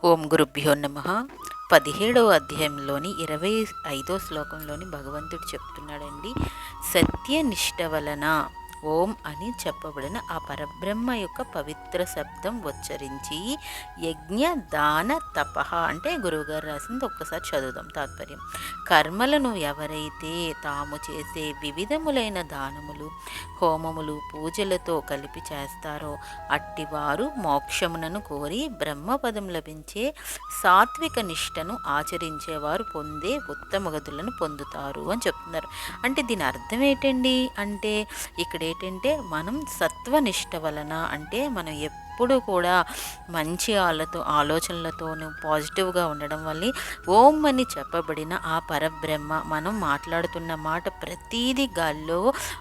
ఓం గురుభ్యో నమ. 17వ అధ్యాయంలోని 25వ శ్లోకంలోని భగవంతుడు చెప్తున్నాడండి, సత్యనిష్ట వలన ఓం అని చెప్పబడిన ఆ పరబ్రహ్మ యొక్క పవిత్ర శబ్దం ఉచ్చరించి యజ్ఞ దాన తపహ అంటే గురువుగారు రాసింది ఒక్కసారి చదువుదాం తాత్పర్యం. కర్మలను ఎవరైతే తాము చేసే వివిధములైన దానములు, హోమములు, పూజలతో కలిపి చేస్తారో అట్టివారు మోక్షమునను కోరి బ్రహ్మపదం లభించే సాత్విక నిష్టను ఆచరించేవారు పొందే ఉత్తమ గతులను పొందుతారు అని చెప్తున్నారు. అంటే దీని అర్థం ఏంటండి అంటే ఇక్కడ ఏంటంటే మనం సత్వనిష్ట వలన అంటే మనం ఎప్పుడు కూడా మంచి ఆలోచనలతోనూ పాజిటివ్గా ఉండడం వల్ల ఓం అని చెప్పబడిన ఆ పరబ్రహ్మ మనం మాట్లాడుతున్న మాట ప్రతీది గాల్లో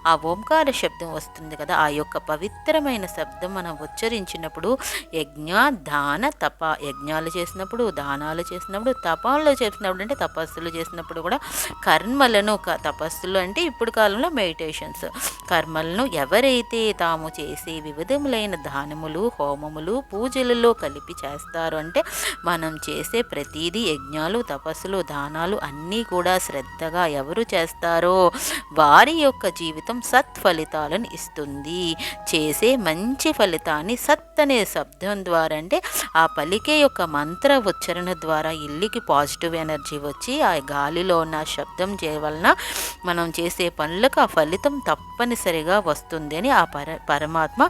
ఆ ఓంకార శబ్దం వస్తుంది కదా, ఆ యొక్క పవిత్రమైన శబ్దం మనం ఉచ్చరించినప్పుడు యజ్ఞ దాన తప, యజ్ఞాలు చేసినప్పుడు, దానాలు చేసినప్పుడు, తపాలు చేసినప్పుడు అంటే తపస్సులు చేసినప్పుడు కూడా కర్మలను, తపస్సులు అంటే ఇప్పుడు కాలంలో మెడిటేషన్స్, కర్మలను ఎవరైతే తాము చేసే వివిధములైన దానములు, హోమములు, పూజలలో కలిపి చేస్తారు అంటే మనం చేసే ప్రతీది యజ్ఞాలు, తపస్సులు, దానాలు అన్నీ కూడా శ్రద్ధగా ఎవరు చేస్తారో వారి యొక్క జీవితం సత్ఫలితాలను ఇస్తుంది. చేసే మంచి ఫలితాన్ని సత్ అనే శబ్దం ద్వారా అంటే ఆ పలికే యొక్క మంత్ర ఉచ్చరణ ద్వారా ఇల్లుకి పాజిటివ్ ఎనర్జీ వచ్చి ఆ గాలిలో ఉన్న శబ్దం వలన మనం చేసే పనులకు ఆ ఫలితం తప్పనిసరిగా వస్తుంది అని ఆ పరమాత్మ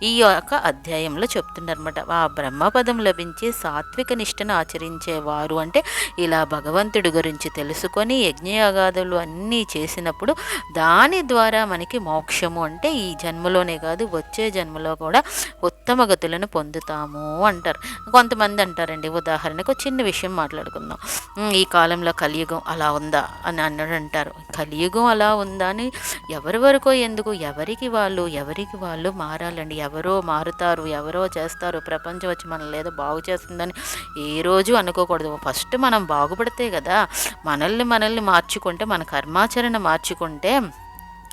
ఈ యొక్క అధ్యాయంలో చెప్తున్నారన్నమాట. ఆ బ్రహ్మపదం లభించే సాత్విక నిష్టను ఆచరించేవారు అంటే ఇలా భగవంతుడి గురించి తెలుసుకొని యజ్ఞయాగాదులు అన్నీ చేసినప్పుడు దాని ద్వారా మనకి మోక్షము అంటే ఈ జన్మలోనే కాదు వచ్చే జన్మలో కూడా ఉత్తమ గతులను పొందుతాము అంటారు. కొంతమంది అంటారండి, ఉదాహరణకు చిన్న విషయం మాట్లాడుకుందాం, ఈ కాలంలో కలియుగం అలా ఉందా అని అంటారు. కలియుగం అలా ఉందా అని ఎవరి వరకో ఎందుకు, ఎవరికి వాళ్ళు మారాలండి. ఎవరో మారుతారు, ఎవరో చేస్తారు, ప్రపంచం వచ్చి మనల్ని ఏదో బాగు చేస్తుందని ఏ రోజు అనుకోకూడదు. ఫస్ట్ మనం బాగుపడితే కదా, మనల్ని మార్చుకుంటే, మన కర్మాచరణ మార్చుకుంటే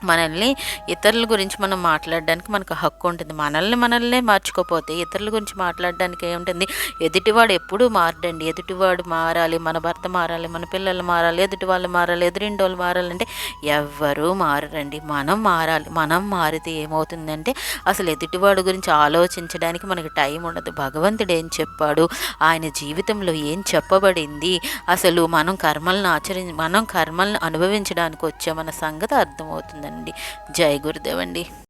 మనల్ని ఇతరుల గురించి మనం మాట్లాడడానికి మనకు హక్కు ఉంటుంది. మనల్నే మార్చుకోపోతే ఇతరుల గురించి మాట్లాడడానికి ఏముంటుంది? ఎదుటివాడు ఎప్పుడూ మారడండి. ఎదుటివాడు మారాలి, మన భర్త మారాలి, మన పిల్లలు మారాలి, ఎదుటి వాళ్ళు మారాలి, ఎదురిండోళ్ళు మారాలంటే ఎవ్వరూ మారరండి. మనం మారాలి. మనం మారితే ఏమవుతుందంటే అసలు ఎదుటివాడు గురించి ఆలోచించడానికి మనకి టైం ఉండదు. భగవంతుడు ఏం చెప్పాడు, ఆయన జీవితంలో ఏం చెప్పబడింది, అసలు మనం కర్మలను అనుభవించడానికి వచ్చామన్న సంగతి అర్థమవుతుందండి. జై గురుదేవ్ అండి.